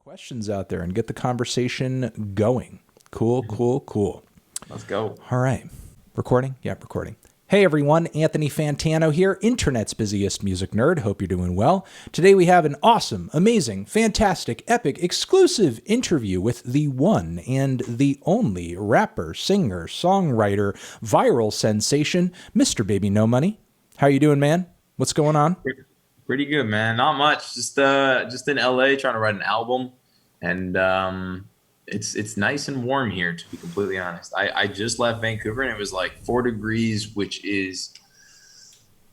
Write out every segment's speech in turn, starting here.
questions out there and get the conversation going. Cool, cool, cool. Let's go. All right. Recording? Yeah, recording. Hey everyone, Anthony Fantano here, internet's busiest music nerd. Hope you're doing well. Today we have an awesome, amazing, fantastic, epic, exclusive interview with the one and the only rapper, singer, songwriter, viral sensation, Mr. Baby No Money. How you doing, man? What's going on? Pretty good, man. Not much. Just in LA trying to write an album, and it's nice and warm here, to be completely honest. I just left Vancouver and it was like 4 degrees, which is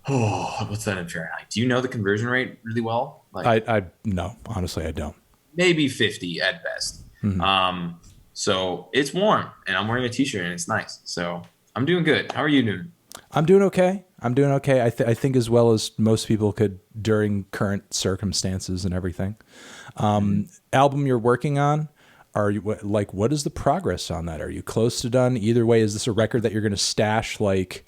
what's that in Fahrenheit? Do you know the conversion rate really well? I no, honestly I don't. Maybe 50 at best. Mm-hmm. So it's warm and I'm wearing a t-shirt and it's nice. So I'm doing good. How are you doing? I'm doing okay. I think as well as most people could during current circumstances and everything. Album you're working on, are you what is the progress on that? Are you close to done? Either way, is this a record that you're going to stash like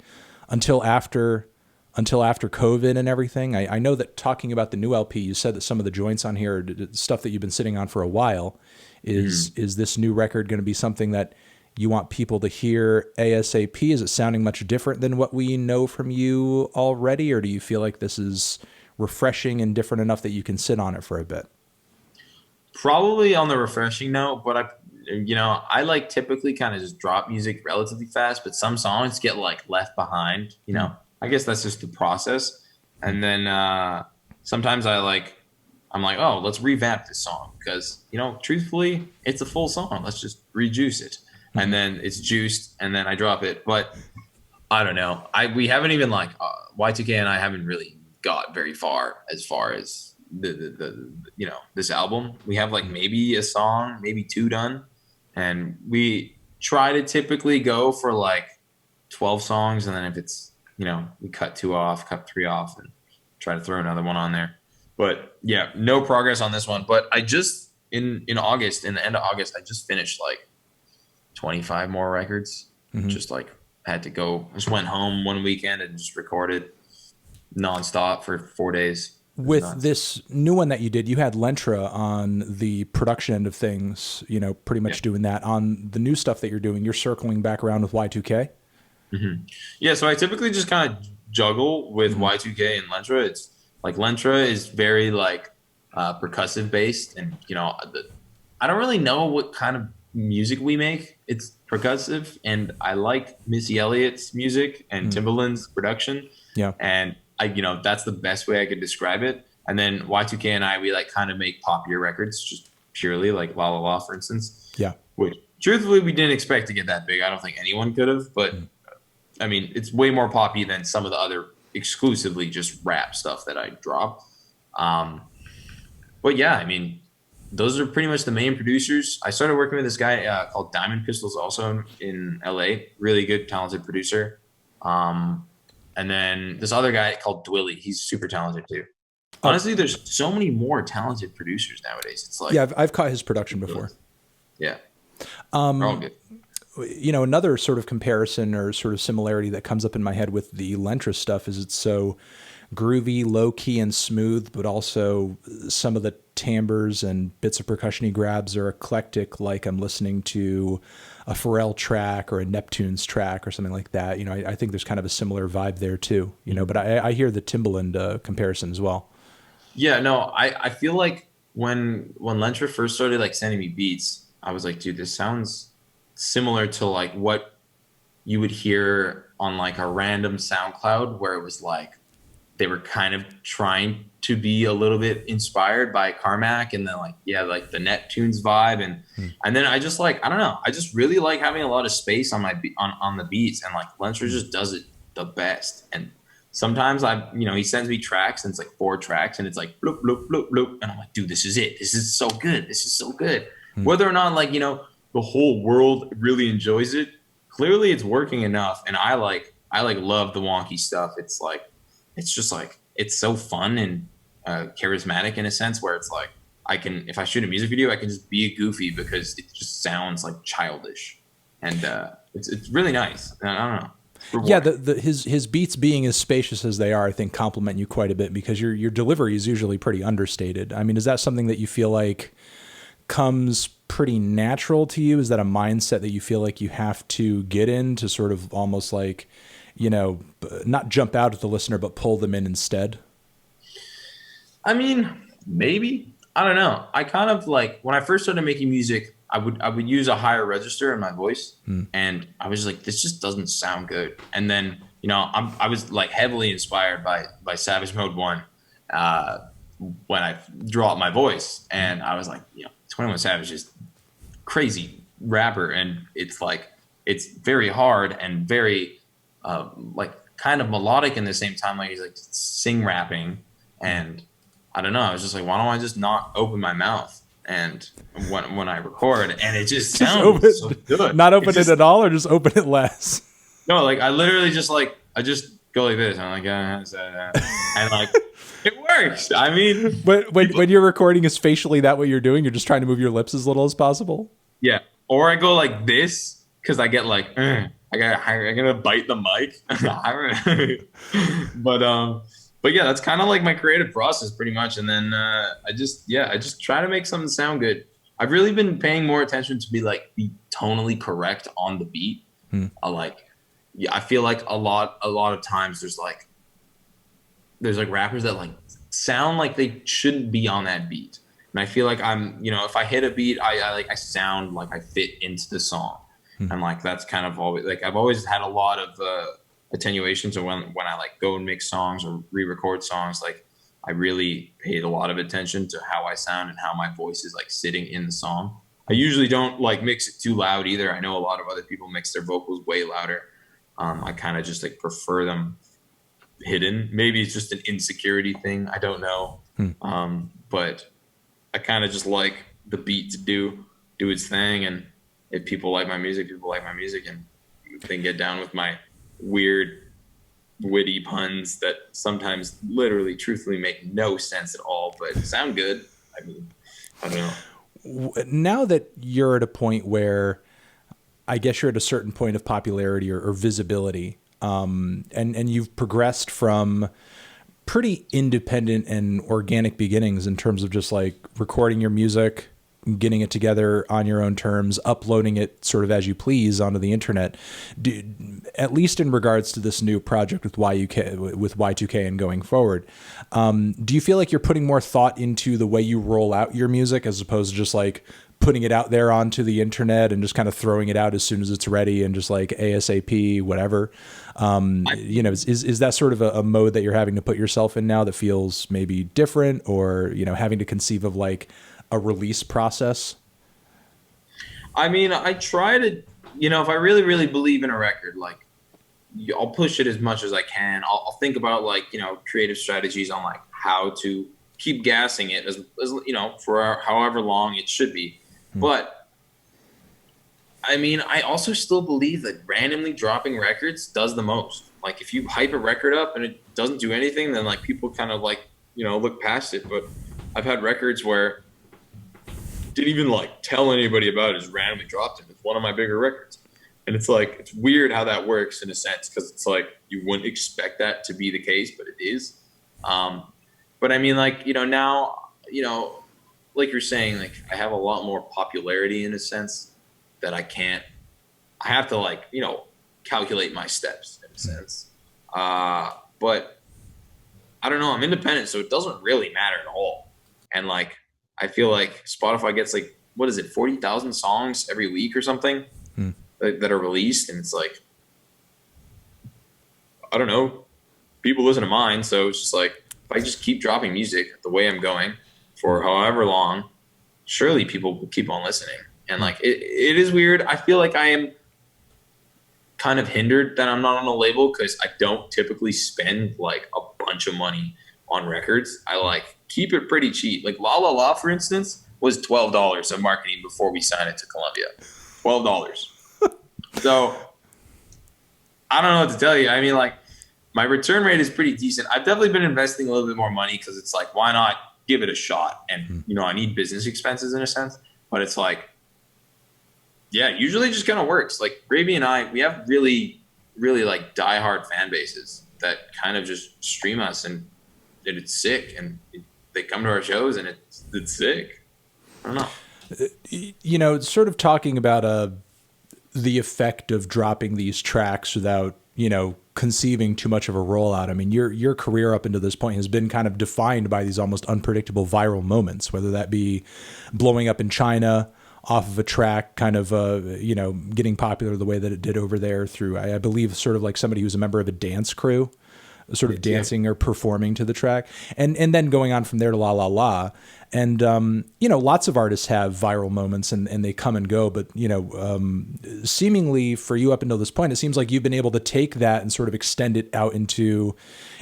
until after COVID and everything? I know that talking about the new LP, you said that some of the joints on here are stuff that you've been sitting on for a while. Is this new record going to be something that you want people to hear ASAP? Is it sounding much different than what we know from you already? Or do you feel like this is refreshing and different enough that you can sit on it for a bit? Probably on the refreshing note, but I like typically kind of just drop music relatively fast, but some songs get like left behind, I guess that's just the process. And then sometimes I'm like, oh, let's revamp this song because, truthfully, it's a full song. Let's just rejuice it. And then it's juiced, and then I drop it. But I don't know. We haven't even Y2K and I haven't really got very far as the this album. We have maybe a song, maybe 2 done, and we try to typically go for 12 songs, and then if it's we cut 2 off, cut 3 off, and try to throw another one on there. But yeah, no progress on this one. But I just in the end of August, I just finished 25 more records. Just had to go. I just went home one weekend and just recorded nonstop for 4 days. With this new one that you did, you had Lentra on the production end of things, pretty much doing that. On the new stuff that you're doing, you're circling back around with Y2K? Yeah, so I typically just kind of juggle with Y2K and Lentra. It's Lentra is very percussive based, and I don't really know what kind of music we make. It's percussive, and I like Missy Elliott's music and Timbaland's production. Yeah, and that's the best way I could describe it. And then Y2K and I, we kind of make poppier records, just purely La La La, for instance. Yeah, which truthfully we didn't expect to get that big. I don't think anyone could have, but I mean, it's way more poppy than some of the other exclusively just rap stuff that I drop. But yeah, I mean, those are pretty much the main producers. I started working with this guy called Diamond Pistols, also in LA. Really good, talented producer. And then this other guy called Dwilly. He's super talented too. Honestly, there's so many more talented producers nowadays. It's yeah, I've caught his production before. Yeah, they're all good. Another sort of comparison or sort of similarity that comes up in my head with the Lentra stuff is it's so groovy, low key, and smooth, but also some of the timbres and bits of percussion he grabs are eclectic. Like I'm listening to a Pharrell track or a Neptune's track or something like that. I think there's kind of a similar vibe there too. But I hear the Timbaland comparison as well. Yeah, no, I feel like when Lentra first started sending me beats, I was like, dude, this sounds similar to what you would hear on a random SoundCloud, where it was they were kind of trying to be a little bit inspired by Carmack, and then the Neptunes vibe, and then I just I don't know, I just really like having a lot of space on my on the beats, and Lentra just does it the best. And sometimes he sends me tracks and it's 4 tracks and it's bloop bloop bloop bloop, and I'm like, dude, this is it. This is so good. This is so good. Whether or not the whole world really enjoys it, clearly it's working enough, and I love the wonky stuff. It's just it's so fun and charismatic in a sense, where it's I can, if I shoot a music video, I can just be goofy because it just sounds childish, and it's really nice. And I don't know. Yeah, his beats being as spacious as they are, I think compliment you quite a bit, because your delivery is usually pretty understated. I mean, is that something that you feel like comes pretty natural to you? Is that a mindset that you feel like you have to get in to sort of almost like, not jump out at the listener, but pull them in instead? I mean, maybe. I don't know. I kind of like when I first started making music, I would use a higher register in my voice, and I was like, this just doesn't sound good. And then I was like heavily inspired by Savage Mode One when I dropped my voice, and I was like, 21 Savage is crazy rapper, and it's like it's very hard and very like kind of melodic in the same time, like he's like sing rapping. And I don't know, I was just like, why don't I just not open my mouth and when I record, and it just sounds so good. Not open it at all, or just open it less? No, like I literally just like I just go like this. I'm like, and like it works. I mean, but when you're recording, is facially that what you're doing? You're just trying to move your lips as little as possible? yeah. Or I go like this because I get like, I gotta bite the mic. But yeah, that's kind of like my creative process pretty much. And then I just try to make something sound good. I've really been paying more attention to be tonally correct on the beat. I feel like a lot of times there's like rappers that like sound like they shouldn't be on that beat. And I feel like if I hit a beat, I sound like I fit into the song. And like, that's kind of always like, I've always had a lot of attenuation. So when I like go and mix songs or re-record songs, like I really paid a lot of attention to how I sound and how my voice is like sitting in the song. I usually don't like mix it too loud either. I know a lot of other people mix their vocals way louder. I kind of just like prefer them hidden. Maybe it's just an insecurity thing. I don't know. But I kind of just like the beat to do its thing. And if people like my music, people like my music, and they get down with my weird, witty puns that sometimes literally, truthfully make no sense at all, but sound good. I mean, I don't know. Now that you're at a point where I guess you're at a certain point of popularity or visibility, and you've progressed from pretty independent and organic beginnings in terms of just like recording your music, getting it together on your own terms, uploading it sort of as you please onto the internet. At least in regards to this new project with Y2K and going forward, do you feel like you're putting more thought into the way you roll out your music as opposed to just like putting it out there onto the internet and just kind of throwing it out as soon as it's ready and just like ASAP, whatever? Is that sort of a mode that you're having to put yourself in now that feels maybe different, or, having to conceive of like a release process? I mean, I try to, if I really, really believe in a record, like I'll push it as much as I can. I'll think about like, creative strategies on like how to keep gassing it as for however long it should be. But I mean, I also still believe that randomly dropping records does the most. Like if you hype a record up and it doesn't do anything, then like people kind of like, look past it. But I've had records where didn't even like tell anybody about it, just randomly dropped it. It's one of my bigger records. And it's like, it's weird how that works in a sense, because it's like you wouldn't expect that to be the case, but it is. But I mean, like, now, like you're saying, like I have a lot more popularity in a sense that I have to like, calculate my steps in a sense. But I don't know, I'm independent, so it doesn't really matter at all. And like, I feel like Spotify gets like, what is it, 40,000 songs every week or something that are released. And it's like, I don't know, people listen to mine. So it's just like, if I just keep dropping music the way I'm going for however long, surely people will keep on listening. And like, it is weird. I feel like I am kind of hindered that I'm not on a label, because I don't typically spend like a bunch of money on records. I like keep it pretty cheap. Like La La La, for instance, was $12 of marketing before we signed it to Columbia. $12. So I don't know what to tell you. I mean, like my return rate is pretty decent. I've definitely been investing a little bit more money because it's like, why not give it a shot? And I need business expenses in a sense, but it's like, yeah, usually it just kind of works. Like Gravy and I, we have really, really like diehard fan bases that kind of just stream us, and it's sick, and they come to our shows and it's sick. I don't know. You know, sort of talking about the effect of dropping these tracks without, you know, conceiving too much of a rollout. I mean, your career up until this point has been kind of defined by these almost unpredictable viral moments, whether that be blowing up in China off of a track, kind of, you know, getting popular the way that it did over there through, I believe, sort of like somebody who's a member of a dance crew, sort of dancing or performing to the track, and then going on from there to La La La. And you know, lots of artists have viral moments and they come and go, but you know, seemingly for you up until this point, it seems like you've been able to take that and sort of extend it out into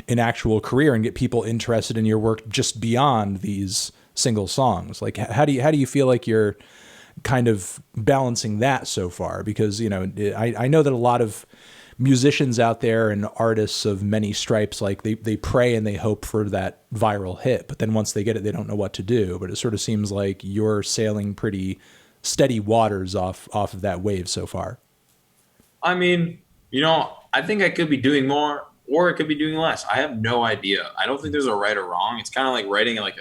an actual career and get people interested in your work just beyond these single songs. Like how do you feel like you're kind of balancing that so far? Because you know, I know that a lot of musicians out there and artists of many stripes, like they pray and they hope for that viral hit, but then once they get it, they don't know what to do. But it sort of seems like you're sailing pretty steady waters off of that wave so far. I mean, you know, I think I could be doing more or it could be doing less. I have no idea. I don't think there's a right or wrong. It's kind of like writing like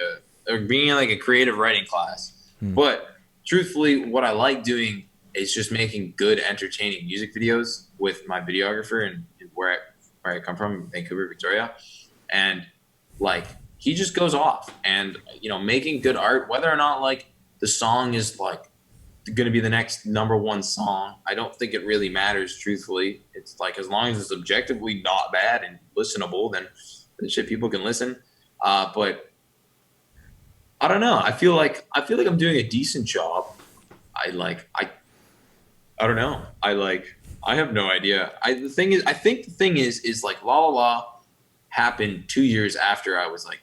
or being in like a creative writing class. But truthfully, what I like doing is just making good, entertaining music videos with my videographer and where I come from, Vancouver, Victoria. And like, he just goes off and, you know, making good art, whether or not like the song is like going to be the next #1 song. I don't think it really matters, truthfully. It's like, as long as it's objectively not bad and listenable, then shit, people can listen. But I don't know. I feel like I'm doing a decent job. I don't know. I have no idea. I think the thing is like La La La happened 2 years after I was like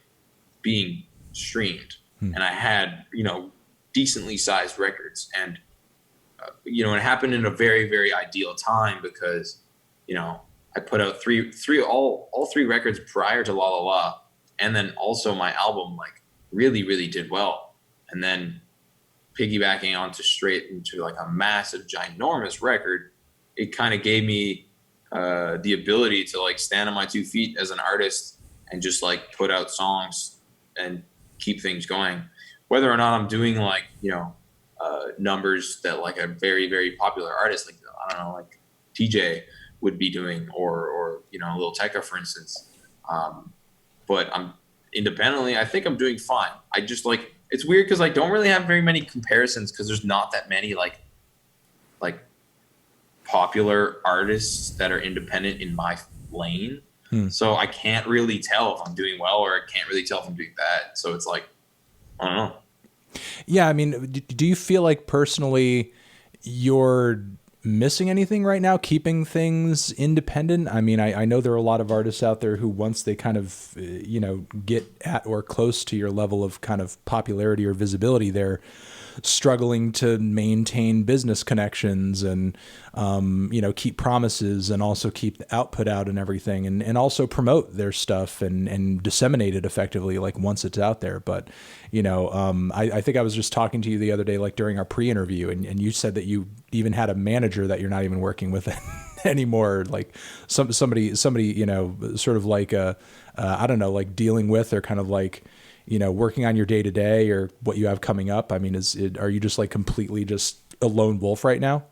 being streamed, and I had, you know, decently sized records, and you know, it happened in a very, very ideal time because, you know, I put out all three records prior to La La La, and then also my album like really, really did well, and then piggybacking onto straight into like a massive, ginormous record, it kind of gave me the ability to like stand on my 2 feet as an artist and just like put out songs and keep things going. Whether or not I'm doing like, you know, numbers that like a very, very popular artist, like, I don't know, like TJ would be doing, or you know, Lil Tecca, for instance. But I'm independently, I think I'm doing fine. I just like, it's weird because I don't really have very many comparisons because there's not that many like popular artists that are independent in my lane. So I can't really tell if I'm doing well, or I can't really tell if I'm doing bad. So it's like, I don't know. Yeah, I mean, do you feel like personally you're missing anything right now, keeping things independent? I mean, I know there are a lot of artists out there who, once they kind of, you know, get at or close to your level of kind of popularity or visibility, they're struggling to maintain business connections and, you know, keep promises and also keep the output out and everything, and also promote their stuff and disseminate it effectively, like once it's out there. But, you know, I think I was just talking to you the other day, like during our pre-interview, and you said that you even had a manager that you're not even working with anymore, like somebody, you know, sort of like I don't know, like dealing with, or kind of like, you know, working on your day to day or what you have coming up. I mean, are you just like completely just a lone wolf right now?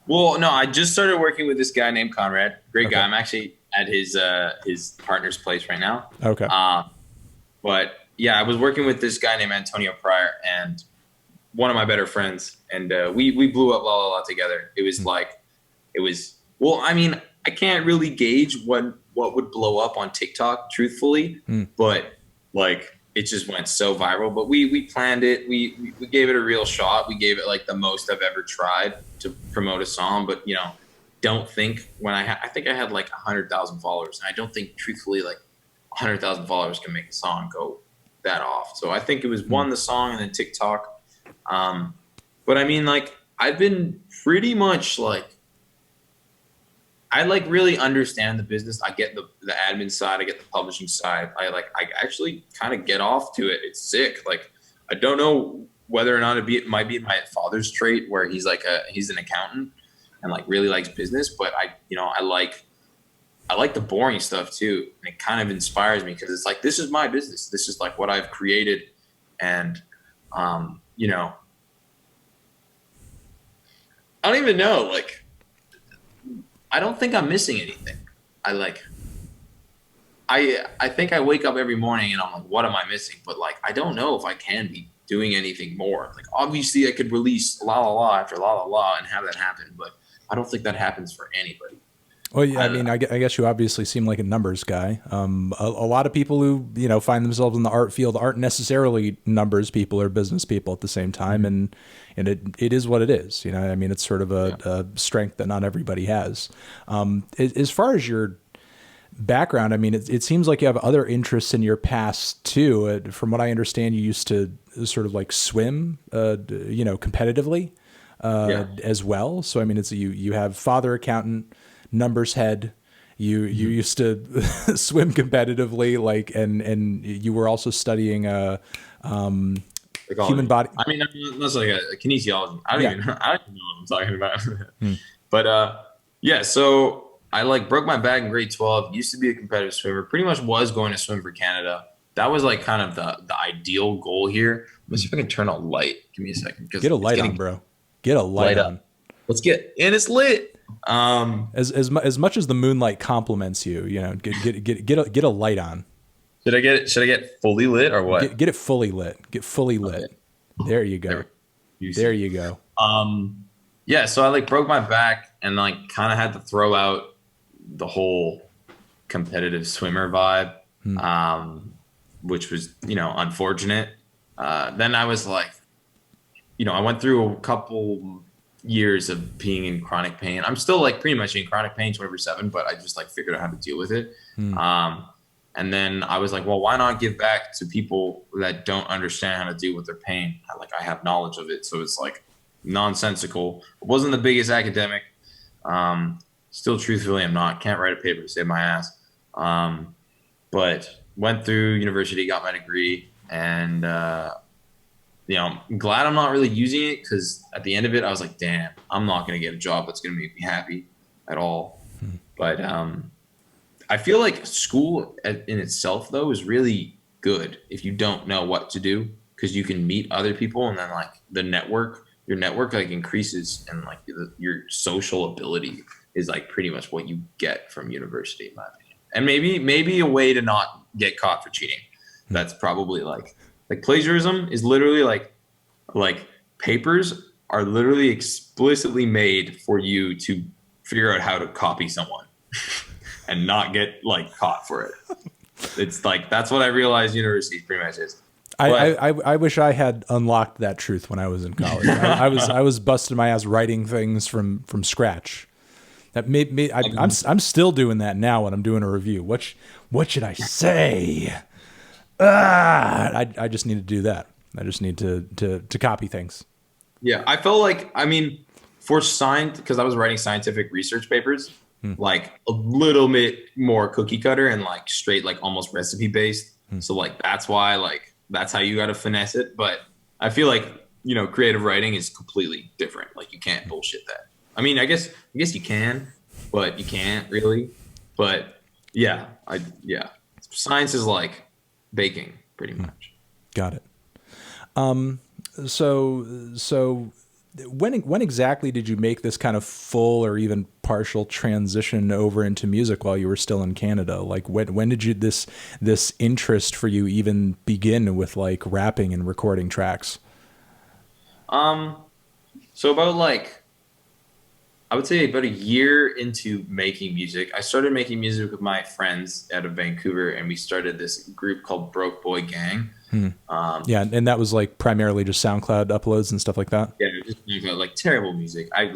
Well, no, I just started working with this guy named Conrad. Great Okay. guy. I'm actually at his partner's place right now. Okay. But yeah, I was working with this guy named Antonio Pryor, and one of my better friends, and we blew up La La La together. It was well, I mean, I can't really gauge what would blow up on TikTok, truthfully, but like, it just went so viral. But we planned it. We gave it a real shot. We gave it like the most I've ever tried to promote a song. But, you know, don't think when I think I had like 100,000 followers, and I don't think, truthfully, like 100,000 followers can make a song go that off. So I think it was the song and then TikTok. But I mean, like, I've been pretty much like, I like really understand the business. I get the admin side. I get the publishing side. I actually kind of get off to it. It's sick. Like, I don't know whether or not it might be my father's trait where he's an accountant and like really likes business. But I like the boring stuff too. And it kind of inspires me because it's like, this is my business. This is like what I've created. And, you know, I don't even know. Like, I don't think I'm missing anything. I like, I think I wake up every morning and I'm like, what am I missing? But like, I don't know if I can be doing anything more. Like, obviously, I could release la la la after la la la and have that happen, but I don't think that happens for anybody. Well, yeah, I mean, I guess you obviously seem like a numbers guy. A lot of people who, find themselves in the art field aren't necessarily numbers people or business people at the same time. And it is what it is. I mean, it's sort of a strength that not everybody has. As far as your background, I mean, it seems like you have other interests in your past too. From what I understand, you used to sort of like swim, competitively, as well. So, I mean, you have father accountant, numbers head. You used to swim competitively, like, and you were also studying human body. I mean, that's like a kinesiology. I don't even know what I'm talking about. But yeah, so I like broke my back in grade 12. Used to be a competitive swimmer. Pretty much was going to swim for Canada. That was like kind of the ideal goal here. Let's see if I can turn a light. Give me a second. Get a light on, bro. Get a light on. Let's and it's lit. As much as the moonlight compliments you, get a light on. Should I get fully lit or what? Get it fully lit. Get fully lit. Okay. There you go. There you go. Yeah, so I like broke my back and like kind of had to throw out the whole competitive swimmer vibe, which was, unfortunate. Then I was like, I went through a couple years of being in chronic pain. I'm still like pretty much in chronic pain 24/7, but I just like figured out how to deal with it. And then I was like, well, why not give back to people that don't understand how to deal with their pain? I have knowledge of it. So it's like nonsensical. It wasn't the biggest academic. Still, truthfully, I'm not. Can't write a paper to save my ass. But went through university, got my degree, and I'm glad I'm not really using it because at the end of it, I was like, damn, I'm not going to get a job that's going to make me happy at all. But I feel like school in itself, though, is really good if you don't know what to do because you can meet other people and then like your network like increases and like your social ability is like pretty much what you get from university, in my opinion. And maybe a way to not get caught for cheating. That's probably like plagiarism is literally like papers are literally explicitly made for you to figure out how to copy someone and not get like caught for it. It's like, that's what I realized university pretty much is. I wish I had unlocked that truth when I was in college. I was busting my ass writing things from scratch. That made me. I'm still doing that now when I'm doing a review. What should I say? I just need to do that. I just need to copy things. Yeah, I felt like, I mean, because I was writing scientific research papers, like a little bit more cookie cutter and like straight, like almost recipe based. So like that's why like that's how you got to finesse it. But I feel like creative writing is completely different. Like you can't bullshit that. I mean, I guess you can, but you can't really. But yeah, science is like baking pretty much. Got it. So when exactly did you make this kind of full or even partial transition over into music while you were still in Canada? Like when did you this interest for you even begin with like rapping and recording tracks? So about like, I would say about a year into making music, I started making music with my friends out of Vancouver, and we started this group called Broke Boy Gang. Yeah, and that was like primarily just SoundCloud uploads and stuff like that. Yeah, just like terrible music. I'm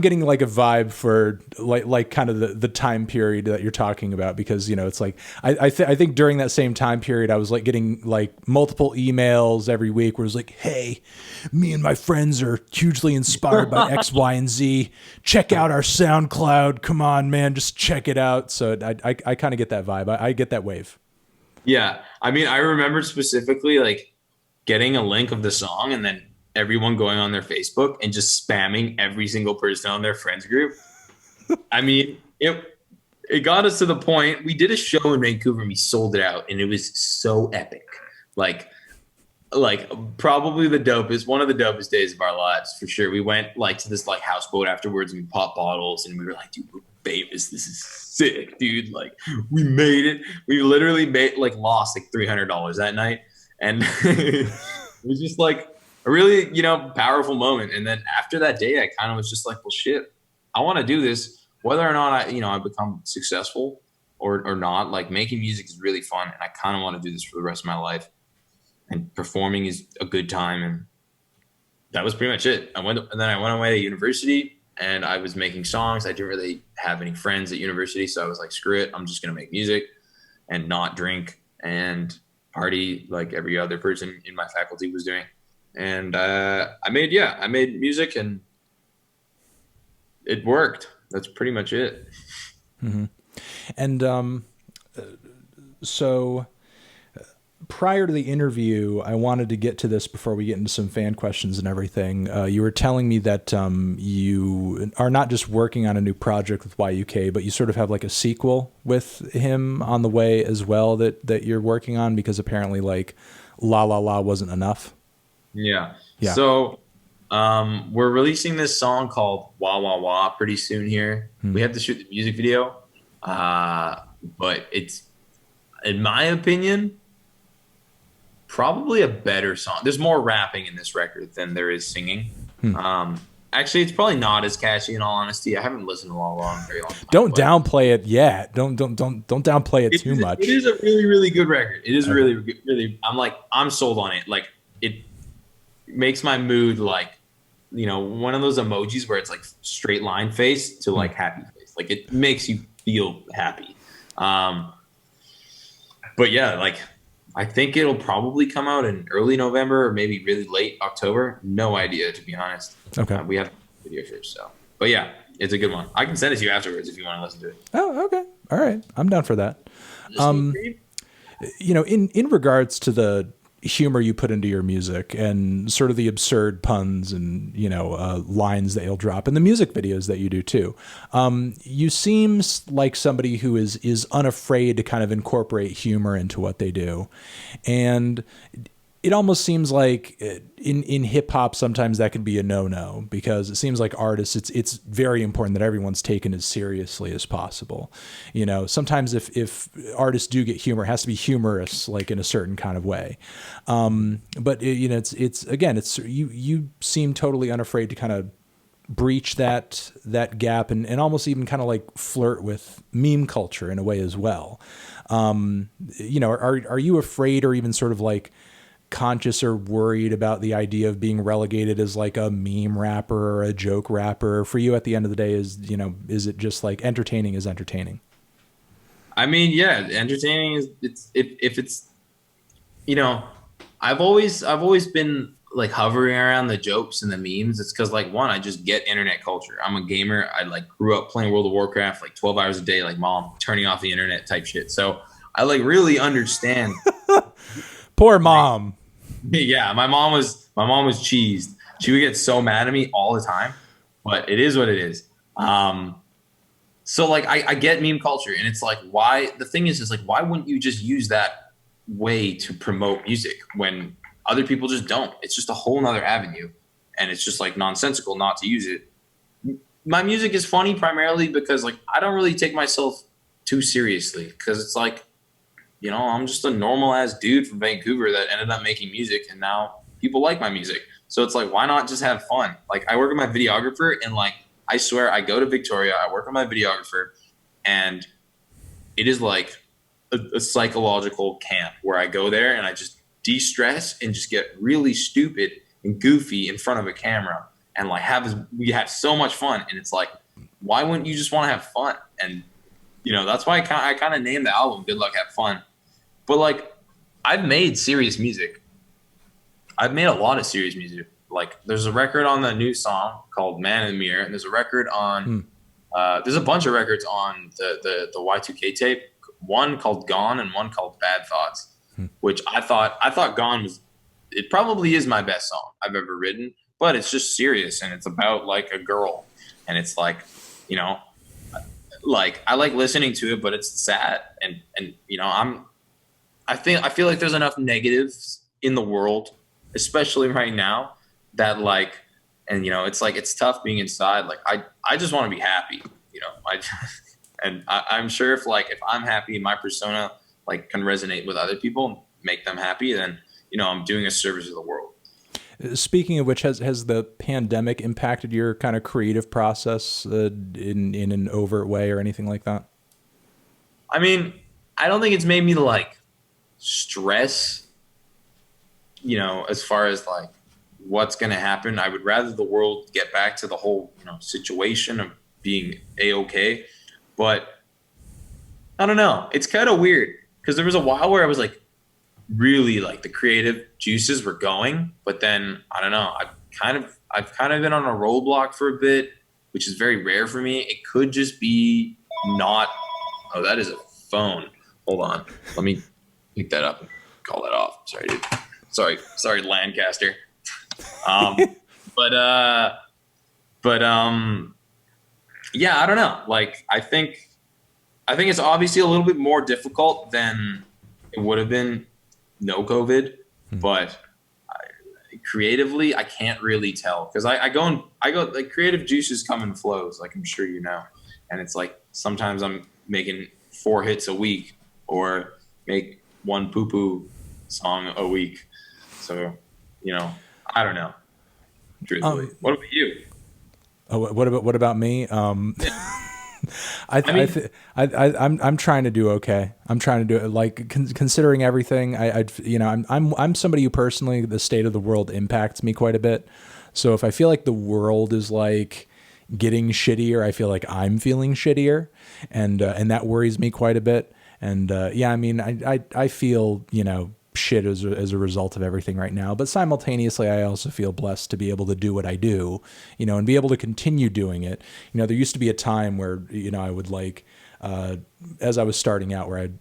getting like a vibe for like kind of the time period that you're talking about, because it's like I think during that same time period I was like getting like multiple emails every week where it was like, hey, me and my friends are hugely inspired by X, Y, and Z. Check out our SoundCloud. Come on, man, just check it out. So I kind of get that vibe. I get that wave. Yeah, I mean, I remember specifically like getting a link of the song and then everyone going on their Facebook and just spamming every single person on their friends group. I mean, it got us to the point. We did a show in Vancouver and we sold it out, and it was so epic. Like like probably the dopest, one of the dopest days of our lives for sure. We went like to this like houseboat afterwards and we popped bottles and we were like, dude, we're famous. This is sick, dude. Like we made it. We literally made like lost like $300 that night. And it was just like a really, powerful moment. And then after that day, I kind of was just like, well, shit, I want to do this, whether or not I become successful or not. Like making music is really fun. And I kind of want to do this for the rest of my life, and performing is a good time. And that was pretty much it. And then I went away to university and I was making songs. I didn't really have any friends at university. So I was like, screw it. I'm just going to make music and not drink and party like every other person in my faculty was doing. And I made music and it worked. That's pretty much it. Mm-hmm. And so prior to the interview, I wanted to get to this before we get into some fan questions and everything. You were telling me that you are not just working on a new project with YUK, but you sort of have like a sequel with him on the way as well that you're working on, because apparently like La La La wasn't enough. Yeah. Yeah. So we're releasing this song called Wawa pretty soon here. We have to shoot the music video. But it's, in my opinion, probably a better song. There's more rapping in this record than there is singing. Actually, it's probably not as catchy. In all honesty, I haven't listened to La La in a very long time. Don't downplay it yet. Don't downplay it too much. It is a really, really good record. It is really, really. I'm sold on it. Like it makes my mood like, one of those emojis where it's like straight line face to like happy face. Like it makes you feel happy. But yeah, like I think it'll probably come out in early November or maybe really late October. No idea, to be honest. Okay. We have the video first, so. But yeah, it's a good one. I can send it to you afterwards if you want to listen to it. Oh, okay. All right. I'm down for that. In regards to the humor you put into your music and sort of the absurd puns and lines that you'll drop and the music videos that you do too, you seem like somebody who is unafraid to kind of incorporate humor into what they do. And it almost seems like in hip hop sometimes that can be a no-no, because it seems like artists, it's very important that everyone's taken as seriously as possible. Sometimes if artists do get humor, it has to be humorous, like in a certain kind of way. But it's you seem totally unafraid to kind of breach that gap and almost even kind of like flirt with meme culture in a way as well. Are you afraid or even sort of like conscious or worried about the idea of being relegated as like a meme rapper or a joke rapper? For you, at the end of the day, is it just like entertaining is entertaining? I mean, yeah, entertaining is if it's I've always been like hovering around the jokes and the memes. It's because like one, I just get internet culture. I'm a gamer. I like grew up playing World of Warcraft like 12 hours a day, like mom turning off the internet type shit. So I like really understand. Poor mom. Yeah, my mom was cheesed. She would get so mad at me all the time, but it is what it is. So like I get meme culture, and it's like why the thing is like why wouldn't you just use that way to promote music when other people just don't? It's just a whole nother avenue, and it's just like nonsensical not to use it. My music is funny primarily because like I don't really take myself too seriously, because it's like, I'm just a normal ass dude from Vancouver that ended up making music, and now people like my music. So it's like, why not just have fun? Like I work with my videographer, and like, I swear I go to Victoria, I work with my videographer, and it is like a psychological camp where I go there and I just de-stress and just get really stupid and goofy in front of a camera and like we have so much fun. And it's like, why wouldn't you just want to have fun? And that's why I kind of named the album Good Luck Have Fun. But like, I've made serious music. I've made a lot of serious music. Like there's a record on the new song called Man in the Mirror, and there's a record on there's a bunch of records on the Y2K tape, one called Gone and one called Bad Thoughts, which I thought Gone was, it probably is my best song I've ever written, but it's just serious and it's about like a girl, and it's like, like I like listening to it, but it's sad, and I feel like there's enough negatives in the world, especially right now, that like, and it's like it's tough being inside. Like I just want to be happy, I and I'm sure if I'm happy, my persona like can resonate with other people and make them happy, then I'm doing a service to the world. Speaking of which, has the pandemic impacted your kind of creative process in an overt way or anything like that? I mean, I don't think it's made me like stress, as far as like what's going to happen. I would rather the world get back to the whole, situation of being a-okay. But I don't know. It's kind of weird because there was a while where I was like really like the creative juices were going, but then I don't know. I've kind of been on a roadblock for a bit, which is very rare for me. It could just be not. Oh, that is a phone. Hold on. Let me pick that up and call that off. Sorry, dude. Sorry, Lancaster. Um, but yeah, I don't know. Like, I think it's obviously a little bit more difficult than it would have been no COVID, but creatively, I can't really tell because I go like creative juices come in flows, like I'm sure you know, and it's like sometimes I'm making 4 hits a week or make one poo poo song a week. So, I don't know. Truthfully, what about you? What about me? I mean, I'm trying to do okay. I'm trying to do it like considering everything. I'm somebody who personally the state of the world impacts me quite a bit. So if I feel like the world is like getting shittier, I feel like I'm feeling shittier, and that worries me quite a bit. And yeah, I mean, I feel shit as a result of everything right now, but simultaneously I also feel blessed to be able to do what I do, and be able to continue doing it. There used to be a time where I would like as I was starting out where I'd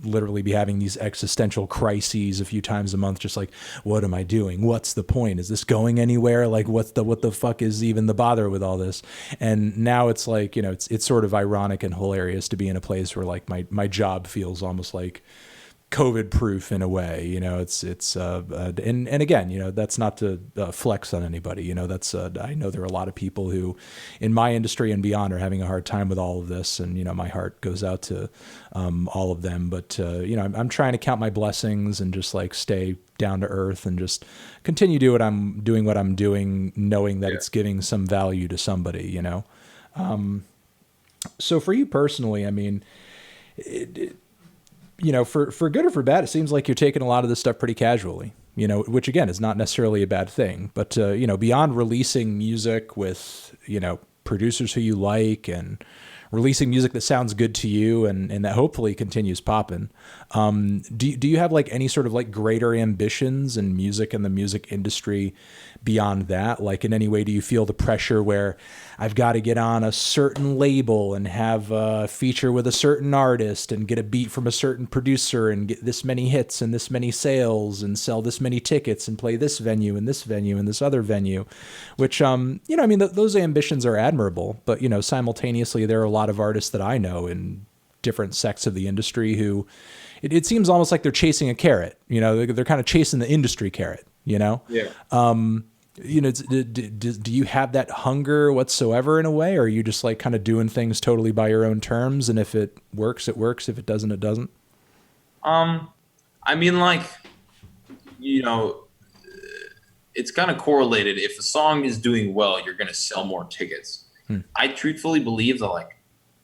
literally be having these existential crises a few times a month, just like, what am I doing? What's the point? Is this going anywhere? Like, what the fuck is even the bother with all this? And now it's like, it's sort of ironic and hilarious to be in a place where like my job feels almost like COVID proof in a way. And again, that's not to flex on anybody. That's I know there are a lot of people who in my industry and beyond are having a hard time with all of this, and my heart goes out to all of them. But I'm trying to count my blessings and just like stay down to earth and just continue what I'm doing, knowing that it's giving some value to somebody. So for you personally, I mean, for good or for bad, it seems like you're taking a lot of this stuff pretty casually, which again is not necessarily a bad thing. But, beyond releasing music with, producers who you like and releasing music that sounds good to you and that hopefully continues popping, do you have like any sort of like greater ambitions in music and the music industry beyond that? Like in any way, do you feel the pressure where I've got to get on a certain label and have a feature with a certain artist and get a beat from a certain producer and get this many hits and this many sales and sell this many tickets and play this venue and this venue and this other venue, which, I mean, those ambitions are admirable, but, simultaneously there are a lot of artists that I know in different sects of the industry who it seems almost like they're chasing a carrot, they're kind of chasing the industry carrot, Yeah. Do you have that hunger whatsoever in a way, or are you just like kind of doing things totally by your own terms, and if it works, it works. If it doesn't, it doesn't? I mean, like, it's kind of correlated. If a song is doing well, you're going to sell more tickets. I truthfully believe that, like,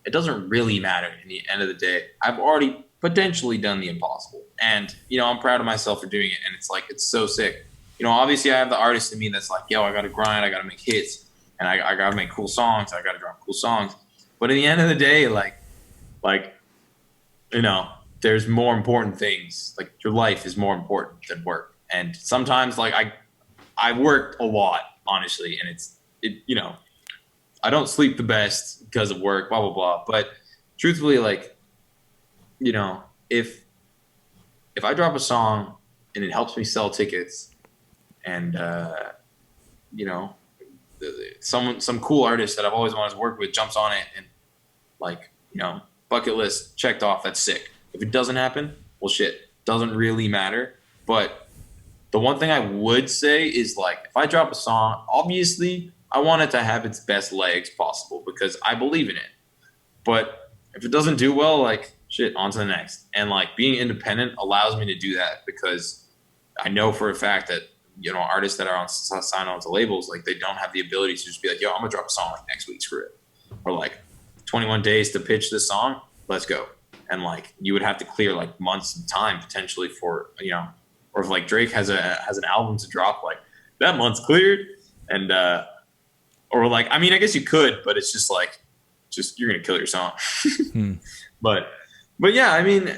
it doesn't really matter in the end of the day. I've already potentially done the impossible. And, I'm proud of myself for doing it. And it's like, it's so sick. Obviously I have the artist in me that's like, yo, I got to grind. I got to make hits and I got to make cool songs. I got to drop cool songs. But in the end of the day, there's more important things. Like your life is more important than work. And sometimes like I work a lot, honestly. And I don't sleep the best because of work, blah, blah, blah. But truthfully, like, if I drop a song and it helps me sell tickets and, some cool artist that I've always wanted to work with jumps on it and like, bucket list checked off, that's sick. If it doesn't happen, well, shit, doesn't really matter. But The one thing I would say is like if I drop a song, obviously I want it to have its best legs possible because I believe in it. But if it doesn't do well, like shit, on to the next. And like being independent allows me to do that because I know for a fact that artists that are on signed on to labels, like they don't have the ability to just be like, yo, I'm gonna drop a song like next week, screw it, or like 21 days to pitch this song, let's go. And like you would have to clear like months of time potentially for or if like Drake has an album to drop, like that month's cleared, and or like I mean I guess you could, but it's just like you're gonna kill your song. But yeah, I mean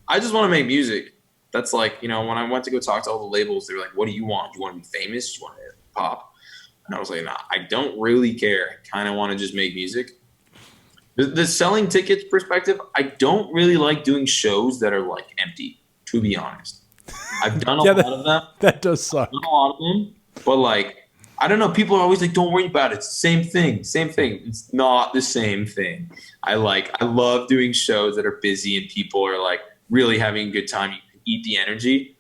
I just want to make music. That's like when I went to go talk to all the labels, they were like, "What do you want? Do you want to be famous? Do you want to pop?" And I was like, "Nah, I don't really care. I kind of want to just make music." The selling tickets perspective, I don't really like doing shows that are like empty, to be honest. I've done a lot of them. That does suck. I've done a lot of them, but like, I don't know. People are always like, don't worry about it. It's the same thing. Same thing. It's not the same thing. I love doing shows that are busy and people are like really having a good time. You can eat the energy.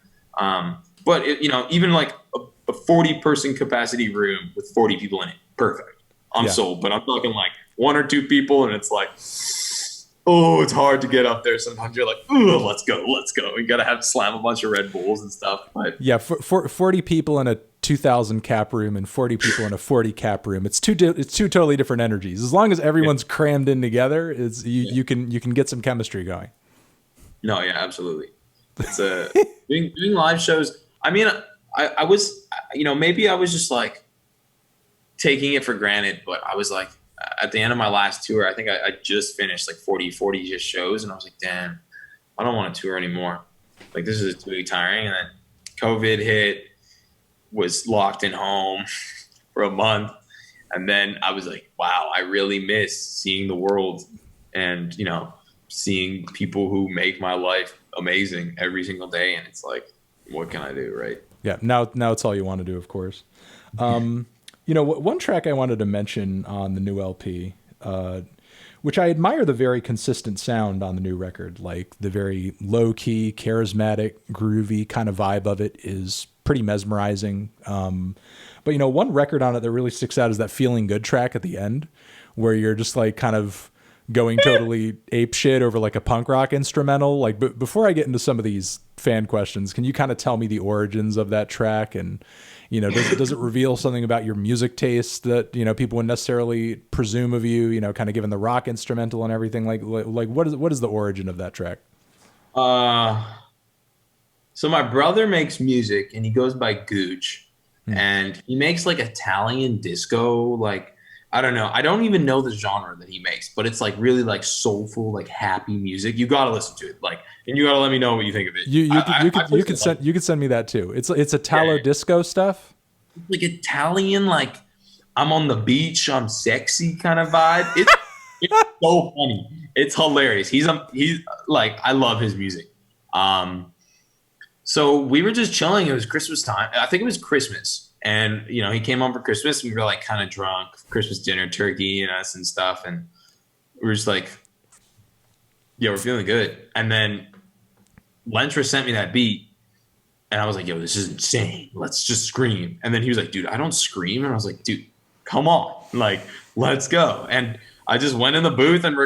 But even like a 40-person capacity room with 40 people in it, perfect. I'm sold. But I'm talking like 1 or 2 people, and it's like, oh, it's hard to get up there. Sometimes you're like, oh, let's go. We got to have slam a bunch of Red Bulls and stuff. But yeah, for 40 people in a 2,000 cap room and 40 people in a 40 cap room, it's two totally different energies. As long as everyone's crammed in together, you can get some chemistry going. No, yeah, absolutely. It's doing live shows. I mean, I was, maybe I was just like taking it for granted, but I was like, at the end of my last tour, I think I just finished like 40 just shows. And I was like, damn, I don't want to tour anymore. Like this is really tiring. And then COVID hit, was locked in home for a month. And then I was like, wow, I really miss seeing the world and, seeing people who make my life amazing every single day. And it's like, what can I do? Right. Yeah. Now it's all you want to do, of course. One track I wanted to mention on the new LP, which I admire the very consistent sound on the new record, like the very low key, charismatic, groovy kind of vibe of it is pretty mesmerizing. But one record on it that really sticks out is that Feeling Good track at the end, where you're just like kind of going totally ape shit over like a punk rock instrumental. Like, but before I get into some of these fan questions, can you kind of tell me the origins of that track? And, does it reveal something about your music taste that, people wouldn't necessarily presume of you, kind of given the rock instrumental and everything? Like what is the origin of that track? So my brother makes music and he goes by Gooch, and he makes like Italian disco, like, I don't know. I don't even know the genre that he makes, but it's like really like soulful, like happy music. You got to listen to it. Like, and you got to let me know what you think of it. You could send me that too. It's Italo disco stuff. Like Italian, like I'm on the beach, I'm sexy kind of vibe. It's so funny. It's hilarious. He's like, I love his music. So we were just chilling. It was Christmas time. I think it was Christmas. And, he came home for Christmas. We were like kind of drunk, Christmas dinner, turkey and us and stuff. And we were just like, yeah, we're feeling good. And then Lentra sent me that beat. And I was like, yo, this is insane. Let's just scream. And then he was like, dude, I don't scream. And I was like, dude, come on. Like, let's go. And I just went in the booth and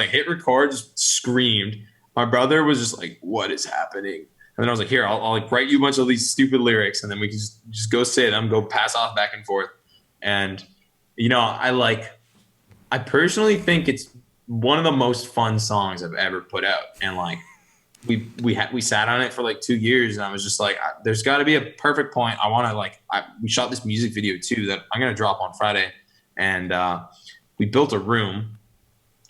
hit record, just screamed. My brother was just like, what is happening? And then I was like, here, I'll like write you a bunch of these stupid lyrics, and then we can just go say them, go pass off back and forth. And, I personally think it's one of the most fun songs I've ever put out. And like, we sat on it for like 2 years, and I was just like, there's got to be a perfect point. I want to we shot this music video too that I'm going to drop on Friday. And we built a room,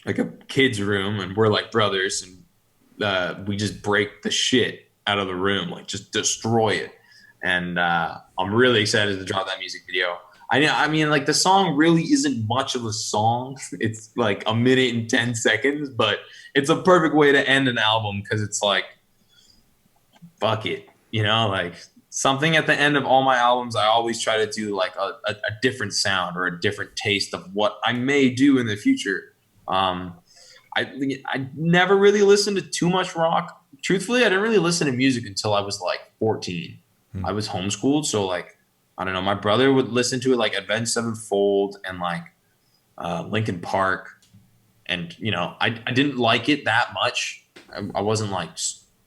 like a kid's room, and we're like brothers, and we just break the shit out of the room, like just destroy it. And I'm really excited to drop that music video. I mean, like the song really isn't much of a song. It's like 1 minute and 10 seconds, but it's a perfect way to end an album because it's like, fuck it, like something at the end of all my albums. I always try to do like a different sound or a different taste of what I may do in the future. I never really listened to too much rock. Truthfully, I didn't really listen to music until I was like 14. I was homeschooled, so like I don't know. My brother would listen to it like Avenged Sevenfold and like Linkin Park, and I didn't like it that much. I wasn't like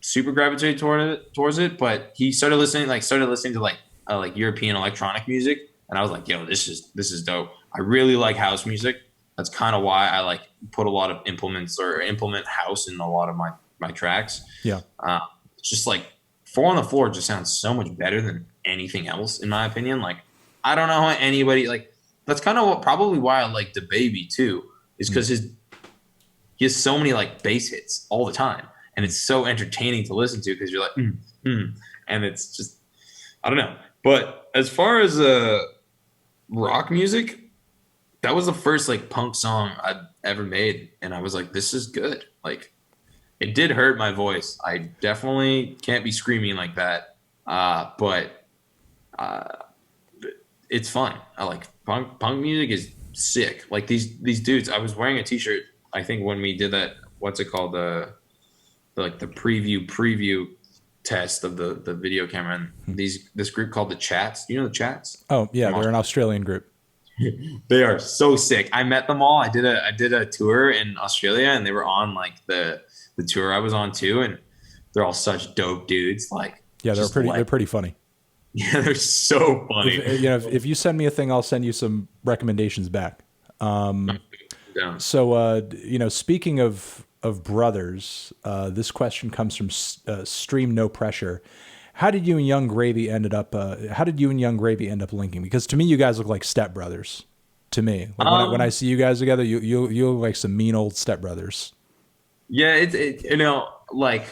super gravitated towards it, but he started listening to like European electronic music, and I was like, yo, this is dope. I really like house music. That's kind of why I like put a lot of implement house in a lot of my tracks. Yeah. It's just like Four on the Floor just sounds so much better than anything else in my opinion. Like I don't know how anybody like that's kind of probably why I like the Baby too, is because he has so many like bass hits all the time, and it's so entertaining to listen to because you're like, and it's just I don't know. But as far as rock music, that was the first like punk song I'd ever made, and I was like, this is good. Like, it did hurt my voice. I definitely can't be screaming like that, but it's fun. I like punk music is sick. Like these dudes. I was wearing a T-shirt. I think when we did that, what's it called? The preview test of the video camera. And this group called the Chats. You know the Chats? Oh yeah, they're an Australian group. They are so sick. I met them all. I did a tour in Australia, and they were on like the tour I was on too. And they're all such dope dudes. Like Yeah, they're pretty funny. Yeah, they're so funny. If you send me a thing, I'll send you some recommendations back. Yeah. So, speaking of brothers, this question comes from Stream No Pressure. How did you and Young Gravy end up linking? Because to me, you guys look like stepbrothers. To me, like when I see you guys together, you look like some mean old stepbrothers. Yeah, like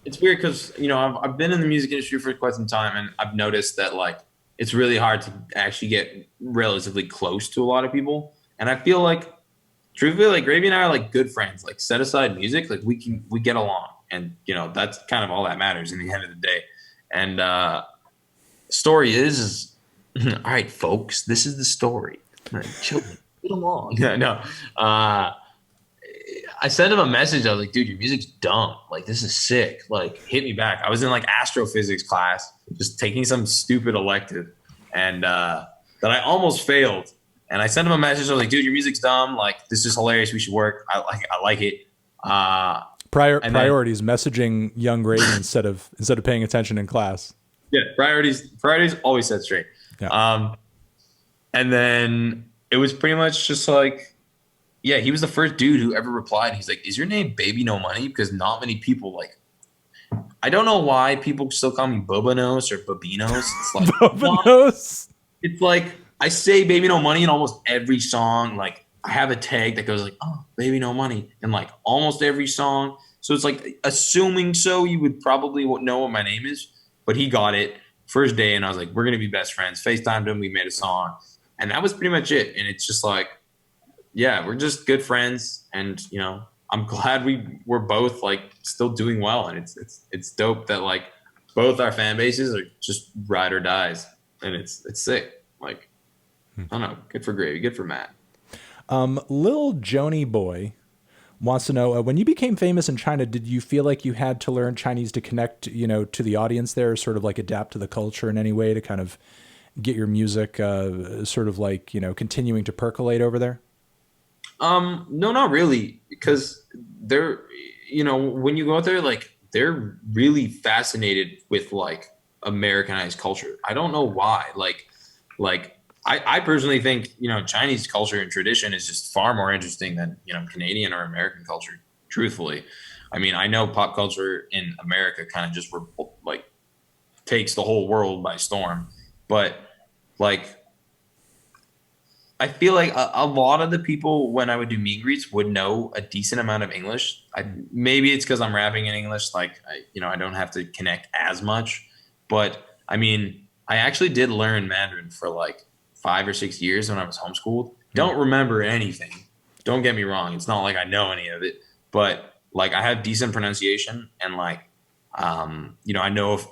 it's weird because I've been in the music industry for quite some time, and I've noticed that like it's really hard to actually get relatively close to a lot of people, and I feel like truthfully, like Gravy and I are like good friends. Like set aside music, like we get along, and that's kind of all that matters in the end of the day. And story is all right, folks. This is the story. Children, get along. No. I sent him a message. I was like, dude, your music's dumb. Like, this is sick. Like, hit me back. I was in like astrophysics class, just taking some stupid elective, and that I almost failed. And I sent him a message. I was like, dude, your music's dumb. Like, this is hilarious. We should work. I like it. Priorities, messaging Young Gravy instead of paying attention in class. Yeah, priorities always set straight. Yeah. And then it was pretty much just like, yeah, he was the first dude who ever replied. He's like, is your name Baby No Money? Because not many people like, I don't know why people still call me Bobanos or Babinos. It's like, Bobanos? It's like, I say Baby No Money in almost every song. Like, I have a tag that goes like, oh, Baby No Money in like almost every song. So it's like, assuming so, you would probably know what my name is. But he got it first day, and I was like, we're going to be best friends. FaceTimed him. We made a song. And that was pretty much it. And it's just like, yeah, we're just good friends, and I'm glad we're both like still doing well, and it's dope that like both our fan bases are just ride or dies, and it's sick. Like I don't know, good for Gravy, good for Matt. Lil Joni Boy wants to know, when you became famous in China, did you feel like you had to learn Chinese to connect, to the audience there, or sort of like adapt to the culture in any way to kind of get your music sort of like continuing to percolate over there? No, not really, because they're, when you go out there, like they're really fascinated with like Americanized culture. I don't know why. Like I personally think, Chinese culture and tradition is just far more interesting than, Canadian or American culture, truthfully. I mean, I know pop culture in America kind of just like takes the whole world by storm, but like, I feel like a lot of the people when I would do meet and greets would know a decent amount of English. Maybe it's because I'm rapping in English, like I don't have to connect as much. But I mean, I actually did learn Mandarin for like 5 or 6 years when I was homeschooled. Don't remember anything. Don't get me wrong. It's not like I know any of it, but like I have decent pronunciation, and like I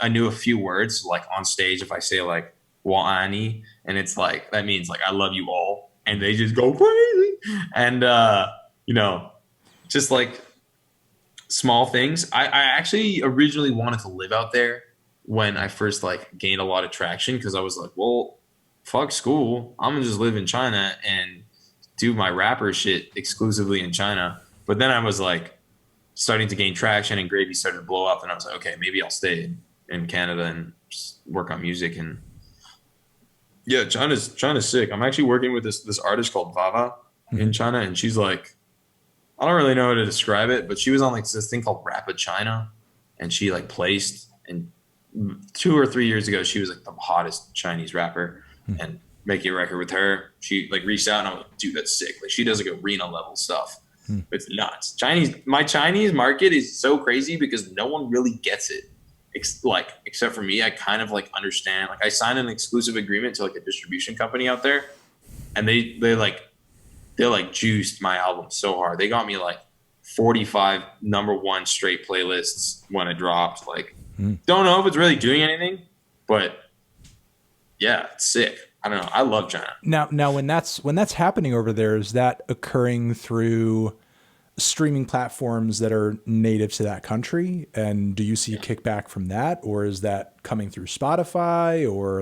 knew a few words like on stage. If I say like Wa'ani, and it's like that means like I love you all, and they just go crazy. And just like small things. I actually originally wanted to live out there when I first like gained a lot of traction because I was like, well, fuck school. I'm gonna just live in China and do my rapper shit exclusively in China. But then I was like starting to gain traction and Gravy started to blow up and I was like, okay, maybe I'll stay in Canada and just work on music. And yeah, China's sick. I'm actually working with this artist called Wawa in China, and she's like, I don't really know how to describe it, but she was on like this thing called Rapid China, and she like placed. And 2 or 3 years ago, she was like the hottest Chinese rapper, and making a record with her, she like reached out, and I was like, dude, that's sick. Like she does like arena level stuff. It's nuts. My Chinese market is so crazy because no one really gets it. Except for me, I kind of like understand. Like I signed an exclusive agreement to like a distribution company out there, and they like juiced my album so hard. They got me like 45 number one straight playlists when it dropped. Like, don't know if it's really doing anything, but yeah, it's sick. I don't know. I love China. Now, when that's happening over there, is that occurring through streaming platforms that are native to that country? And do you see a kickback from that, or is that coming through Spotify, or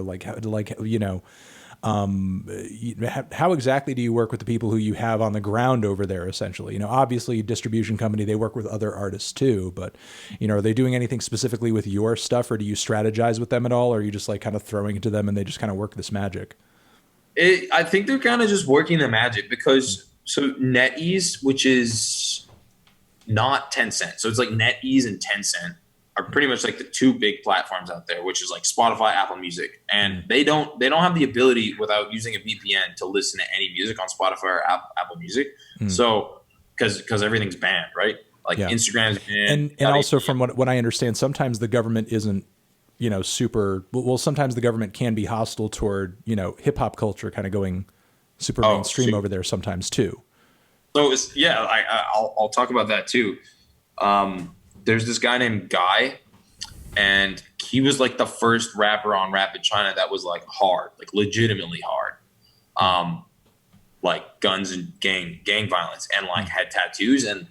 how exactly do you work with the people who you have on the ground over there? Essentially, obviously distribution company, they work with other artists too, but are they doing anything specifically with your stuff, or do you strategize with them at all? Or are you just like kind of throwing it to them and they just kind of work this magic? I think they're kind of just working the magic because so NetEase, which is not Tencent, so it's like NetEase and Tencent are pretty much like the two big platforms out there, which is like Spotify, Apple Music, and they don't have the ability without using a VPN to listen to any music on Spotify or Apple Music. So because everything's banned, right? Like Instagram's banned, and also from what I understand, sometimes the government isn't super well. Sometimes the government can be hostile toward hip hop culture kind of going super mainstream over there sometimes too. So I'll talk about that too. There's this guy named Guy, and he was like the first rapper on Rapid China that was like hard, like legitimately hard, like guns and gang violence, and like had tattoos. And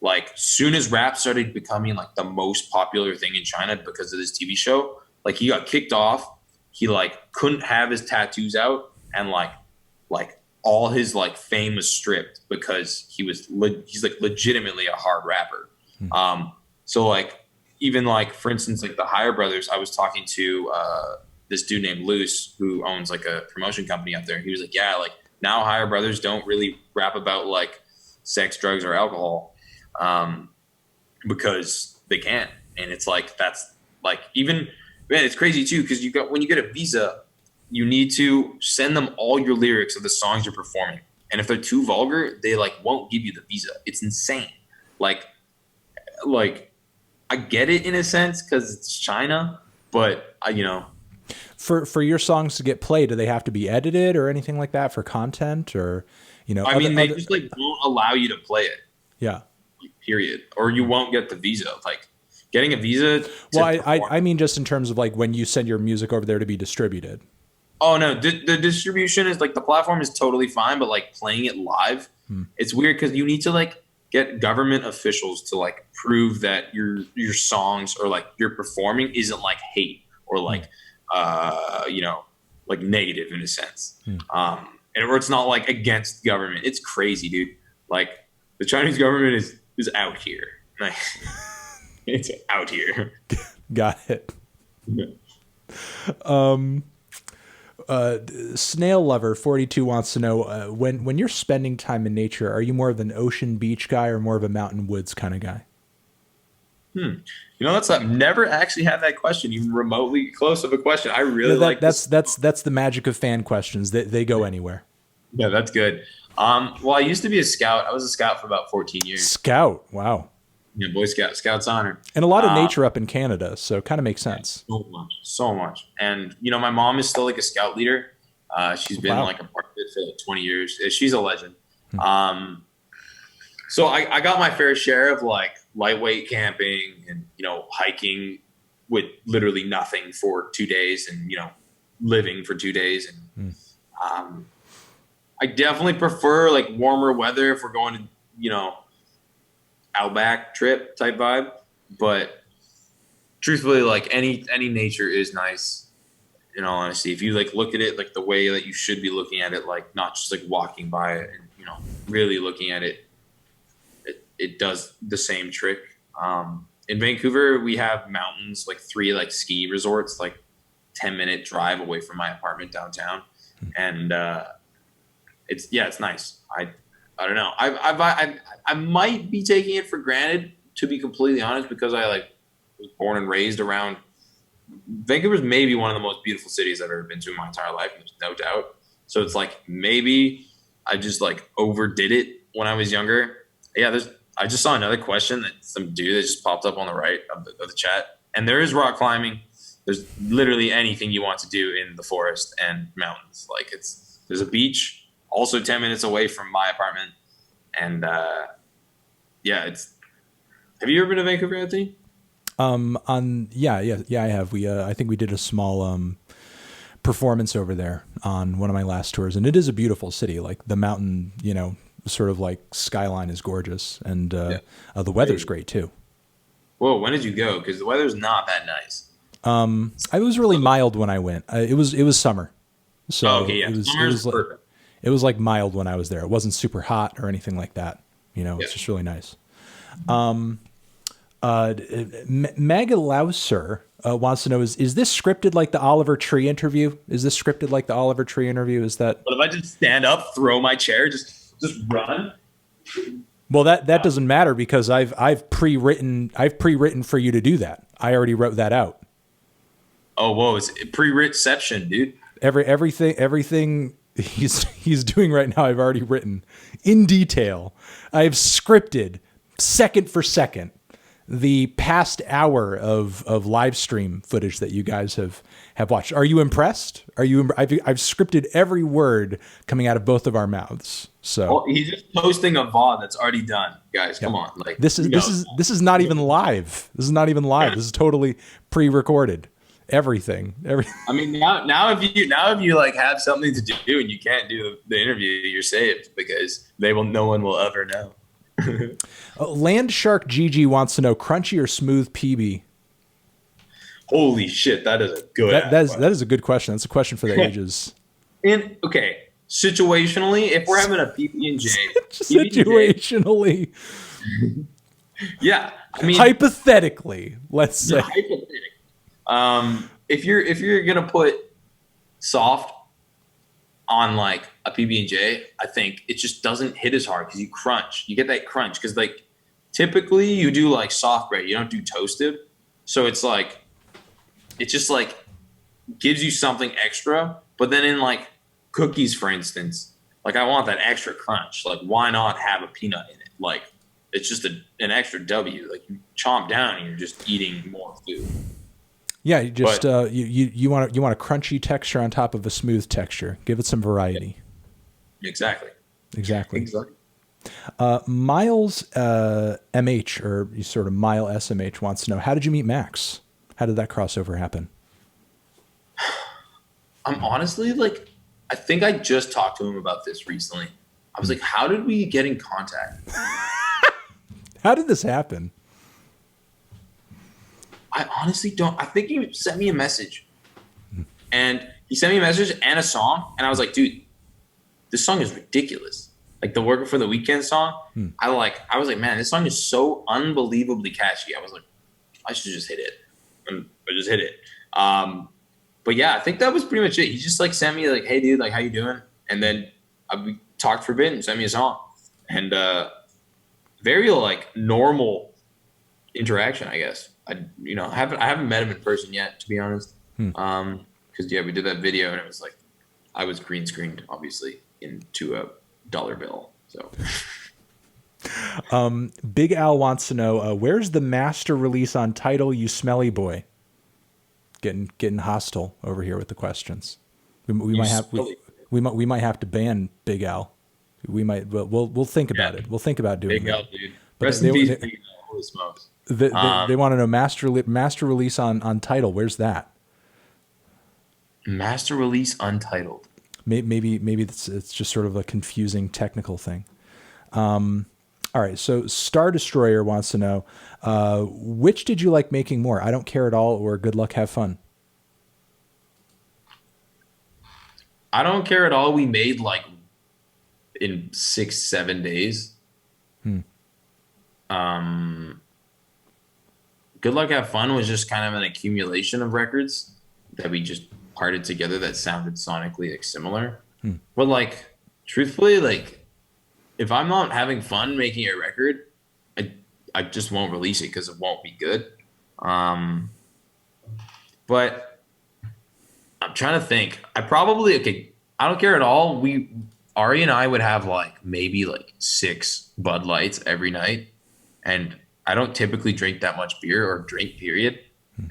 like soon as rap started becoming like the most popular thing in China because of this TV show, like he got kicked off. He like couldn't have his tattoos out, and like all his like fame was stripped because he's like legitimately a hard rapper. So like even like for instance like the Higher Brothers, I was talking to this dude named Luce who owns like a promotion company out there. He was like, yeah, like now Higher Brothers don't really rap about like sex, drugs, or alcohol because they can't. And it's like that's like even man, it's crazy too because when you get a visa, you need to send them all your lyrics of the songs you're performing. And if they're too vulgar, they like won't give you the visa. It's insane. Like I get it in a sense because it's China, but for your songs to get played, do they have to be edited or anything like that for content, or they just like won't allow you to play it. Yeah. Period. Or you won't get the visa. Like getting a visa. Well, I mean just in terms of like when you send your music over there to be distributed. Oh no, the distribution is like the platform is totally fine, but like playing it live, it's weird because you need to like get government officials to like prove that your songs or like your performing isn't like hate or like like negative in a sense, and or it's not like against government. It's crazy, dude. Like the Chinese government is out here. Like it's out here. Got it. Snail Lover 42 wants to know when you're spending time in nature, are you more of an ocean beach guy or more of a mountain woods kind of guy? I've never actually had that question even remotely close of a question. I really like that's the magic of fan questions. They go anywhere. Yeah, that's good. Well, I used to be a scout. I was a scout for about 14 years. Scout, wow. Yeah, Boy Scout, Scout's honor. And a lot of nature up in Canada, so it kind of makes sense. So much. And, my mom is still like a scout leader. She's been like a part of it for like 20 years. She's a legend. So I got my fair share of like lightweight camping and, hiking with literally nothing for 2 days and, living for 2 days. And I definitely prefer like warmer weather if we're going to, outback trip type vibe, but truthfully, like any nature is nice. In all honesty, if you like look at it like the way that you should be looking at it, like not just like walking by it and really looking at it, it does the same trick. In Vancouver, we have mountains, like three like ski resorts, like 10-minute drive away from my apartment downtown, and it's nice. I don't know. I might be taking it for granted, to be completely honest, because I like was born and raised around. Vancouver's maybe one of the most beautiful cities I've ever been to in my entire life. There's no doubt. So it's like maybe I just like overdid it when I was younger. Yeah, I just saw another question that some dude that just popped up on the right of the chat, and there is rock climbing. There's literally anything you want to do in the forest and mountains. Like there's a beach also 10 minutes away from my apartment, and yeah, it's. Have you ever been to Vancouver, Anthony? Yeah, I have. I think we did a small performance over there on one of my last tours, and it is a beautiful city. Like the mountain, sort of like skyline is gorgeous, and the weather's great too. Whoa, when did you go? Because the weather's not that nice. I was really mild when I went. It was summer, so okay, yeah. It was like mild when I was there. It wasn't super hot or anything like that. It's just really nice. Magalauser wants to know, is this scripted like the Oliver Tree interview? Is this scripted like the Oliver Tree interview? Is that? What if I just stand up, throw my chair, just run? Well, that doesn't matter because I've pre-written for you to do that. I already wrote that out. Oh, whoa! It's pre-writception, dude. Everything he's doing right now, I've already written in detail. I've scripted second for second the past hour of live stream footage that you guys have watched. Are you impressed? I've scripted every word coming out of both of our mouths. So he's just posting a VOD that's already done, guys. Come on, like this is not even live. This is not even live. This is totally pre-recorded. Everything. I mean, now if you like have something to do and you can't do the interview, you're saved because no one will ever know. Land Shark GG wants to know crunchy or smooth PB. Holy shit, that is a good. That is a good question. That's a question for the ages. And okay, situationally, if we're having a PB&J, situationally, yeah, I mean hypothetically, let's say. If you're gonna put soft on like a PB&J, I think it just doesn't hit as hard because you get that crunch because like typically you do like soft bread, you don't do toasted, so it's like it just like gives you something extra. But then in like cookies, for instance, like I want that extra crunch. Like why not have a peanut in it? Like it's just an extra W. Like you chomp down and you're just eating more food. Yeah, you just you want a crunchy texture on top of a smooth texture. Give it some variety. Exactly. Miles MH or sort of Mile SMH wants to know, how did you meet Max? How did that crossover happen? I'm honestly like, I think I just talked to him about this recently. I was like, how did we get in contact? How did this happen? I honestly don't. I think he sent me a message, and he sent me a message and a song, and I was like, dude, this song is ridiculous. Like the Working for the Weekend song, I was like, man, this song is so unbelievably catchy. I was like, I should just hit it, and I just hit it. But yeah, I think that was pretty much it. He just like sent me like, hey dude, like how you doing? And then we talked for a bit and sent me a song, and very like normal interaction, I guess. I haven't met him in person yet, to be honest. Because we did that video and it was like I was green screened, obviously, into a dollar bill. So, Big Al wants to know where's the master release on Tidal, you smelly boy. Getting hostile over here with the questions. We might have to ban Big Al. We might. We'll think about it. We'll think about doing Big that. Al, dude. Rest in peace, Big Al. Holy smokes. They want to know master release on Tidal. Where's that? Master release untitled. Maybe it's just sort of a confusing technical thing. All right. So Star Destroyer wants to know, which did you like making more? I don't care at all, or good luck, have fun. I don't care at all. We made like in 6, 7 days. Hmm. Um, Good Luck Have Fun was just kind of an accumulation of records that we just parted together that sounded sonically like similar. Hmm. But like truthfully, like if I'm not having fun making a record, I I just won't release it because it won't be good. Um, but I'm trying to think. I probably okay. I don't care at all. We Ari and I would have like maybe like 6 Bud Lights every night, and I don't typically drink that much beer or drink period.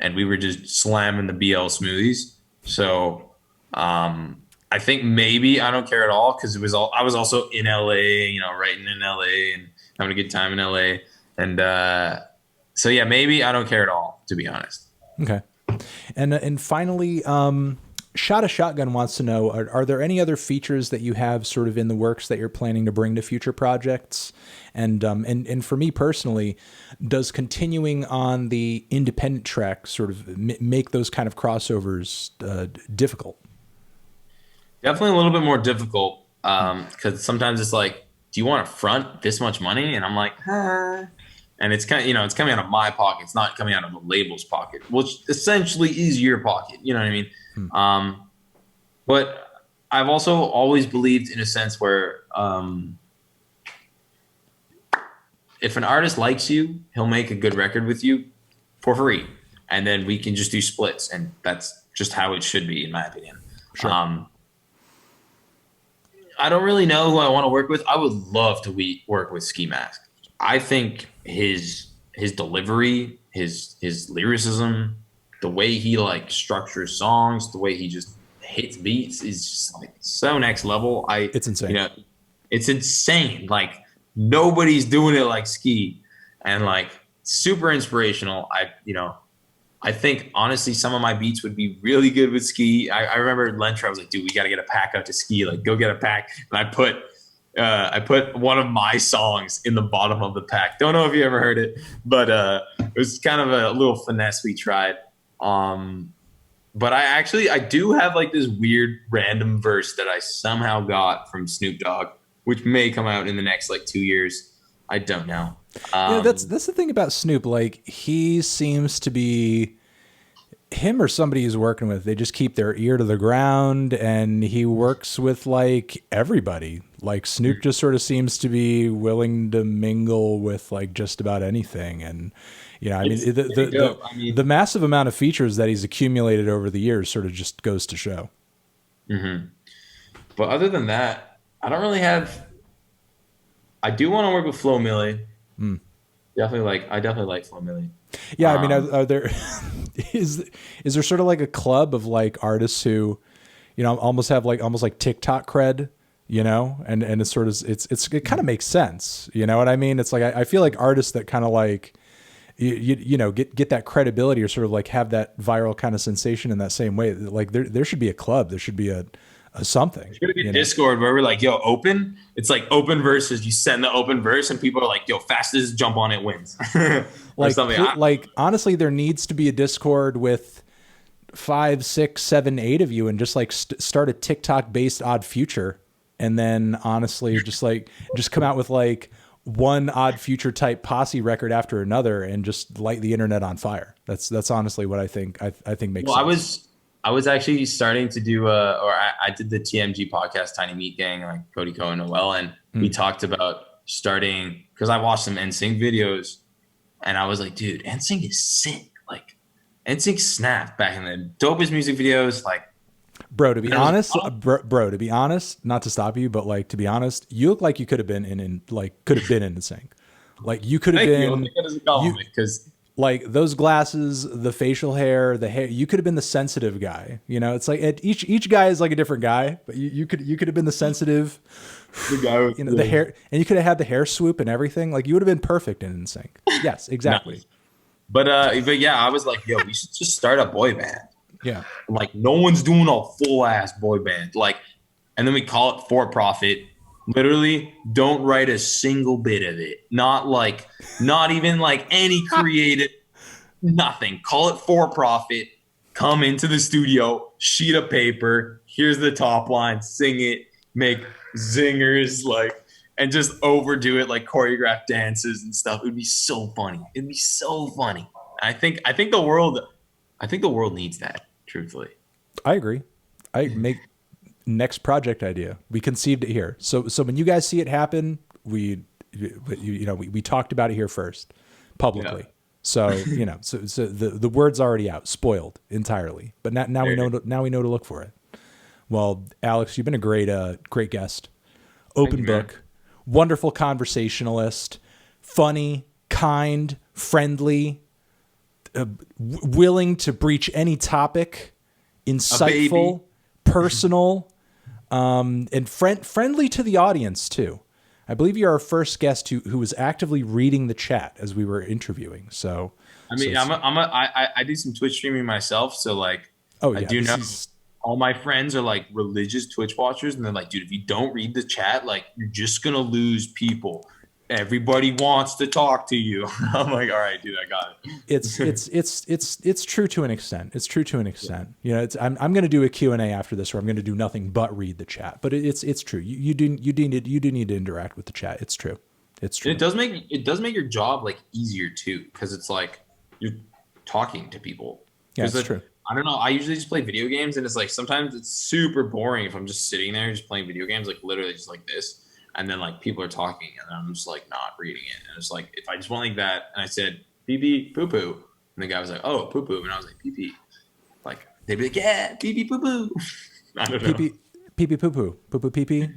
And we were just slamming the BL smoothies. So I think maybe I don't care at all because it was all I was also in LA, writing in LA and having a good time in LA. And so yeah, maybe I don't care at all, to be honest. Okay. And finally, Shot a Shotgun wants to know, are there any other features that you have sort of in the works that you're planning to bring to future projects? And for me personally, does continuing on the independent track sort of make those kind of crossovers difficult? Definitely a little bit more difficult because sometimes it's like, do you want to front this much money? And I'm like, and it's kind of it's coming out of my pocket. It's not coming out of the label's pocket, which essentially is your pocket. You know what I mean? But I've also always believed in a sense where if an artist likes you, he'll make a good record with you for free, and then we can just do splits, and that's just how it should be, in my opinion. Sure. I don't really know who I want to work with. I would love to work with Ski Mask. I think his delivery, his lyricism, the way he like structures songs, the way he just hits beats is just like so next level. It's insane. It's insane. Like nobody's doing it like Ski, and like super inspirational. I think honestly, some of my beats would be really good with Ski. I remember Lentra, I was like, dude, we got to get a pack out to Ski. Like, go get a pack. And I put one of my songs in the bottom of the pack. Don't know if you ever heard it, but it was kind of a little finesse we tried. But I do have like this weird random verse that I somehow got from Snoop Dogg, which may come out in the next like 2 years. I don't know. That's the thing about Snoop. Like he seems to be him or somebody he's working with. They just keep their ear to the ground, and he works with like everybody. Like Snoop just sort of seems to be willing to mingle with like just about anything. And I mean the massive amount of features that he's accumulated over the years sort of just goes to show. Mm-hmm. But other than that, I don't really have. I do want to work with Flo Milli. I definitely like Flo Milli. Yeah, I mean, are there is there sort of like a club of like artists who, almost have like TikTok cred, and it's sort of it kind of makes sense, you know what I mean? It's like I feel like artists that kind of like get that credibility or sort of like have that viral kind of sensation in that same way. Like there should be a club, there should be a something. There's gonna be a Discord where we're like, yo, open. It's like open verses. You send the open verse, and people are like, yo, fastest jump on it wins. like honestly, there needs to be a Discord with 5, 6, 7, 8 of you, and just like start a TikTok based Odd Future, and then honestly, just come out with like one Odd Future type posse record after another, and just light the internet on fire. That's honestly what I think. I think makes sense. I was actually starting to do I did the TMG podcast, Tiny Meat Gang, like Cody Ko and Noel, and we talked about starting because I watched some NSYNC videos, and I was like, dude, NSYNC is sick. Like NSYNC snapped back in the dopest music videos. Like, bro, to be honest, not to stop you, but like to be honest, you look like you could have been in NSYNC. Like you could have been because. Like those glasses, the facial hair, the hair, you could have been the sensitive guy. It's like each guy is like a different guy, but you could have been the sensitive, the guy with the hair, and you could have had the hair swoop and everything. Like you would have been perfect in NSYNC. Yes, exactly. Nice. But yeah, I was like, yo, we should just start a boy band. Yeah. Like no one's doing a full ass boy band. Like, and then we call it for profit. Literally, don't write a single bit of it. Not even like any creative, nothing. Call it for profit. Come into the studio, sheet of paper. Here's the top line. Sing it. Make zingers and just overdo it like choreographed dances and stuff. It would be so funny. It'd be so funny. I think the world needs that. Truthfully, I agree. I make next project idea. We conceived it here. So when you guys see it happen, we talked about it here first publicly. yeah. So, so the word's already out, spoiled entirely. But now we know now we know to look for it. Well, Alex, you've been a great guest. Open book, wonderful conversationalist, funny, kind, friendly, willing to breach any topic, insightful, personal, and friendly to the audience too. I believe you're our first guest who was actively reading the chat as we were interviewing. So, I mean, I do some Twitch streaming myself, so I do know all my friends are like religious Twitch watchers, and they're like, dude, if you don't read the chat, like you're just gonna lose people. Everybody wants to talk to you. I'm like, all right, dude, I got it. It's true to an extent. It's true to an extent. I'm going to do a Q&A after this where I'm going to do nothing but read the chat. But it's true. You do need to interact with the chat. It's true. It's true. And it does make your job like easier too, because it's like you're talking to people. Yeah, it's true. I don't know. I usually just play video games, and it's like sometimes it's super boring if I'm just sitting there just playing video games, like literally just like this. And then like people are talking, and I'm just like not reading it. And it's like if I just went like that, and I said pee pee poo poo, and the guy was like, oh, poo poo, and I was like pee pee, like they'd be like, yeah, pee pee poo poo. I don't know. Pee pee poo poo poo poo pee pee.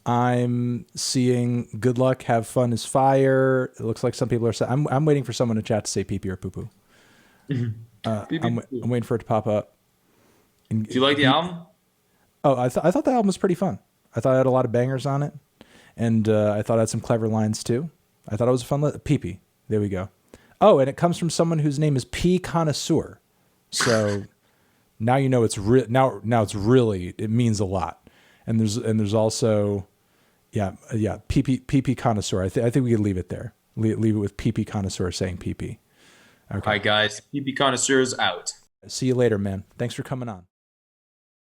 I'm seeing good luck, have fun is fire. It looks like some people are saying I'm waiting for someone to chat to say pee pee or poo poo. I'm waiting for it to pop up. Do you like the album? Oh, I thought the album was pretty fun. I thought it had a lot of bangers on it. And I thought it had some clever lines too. I thought it was a fun Pee-pee. There we go. Oh, and it comes from someone whose name is P Connoisseur. So now you know it's now it's really, it means a lot. And there's also Pee Connoisseur. I think we could leave it there. Leave it with Pee Connoisseur saying pee. Okay. All right, guys. Pee Connoisseurs out. See you later, man. Thanks for coming on.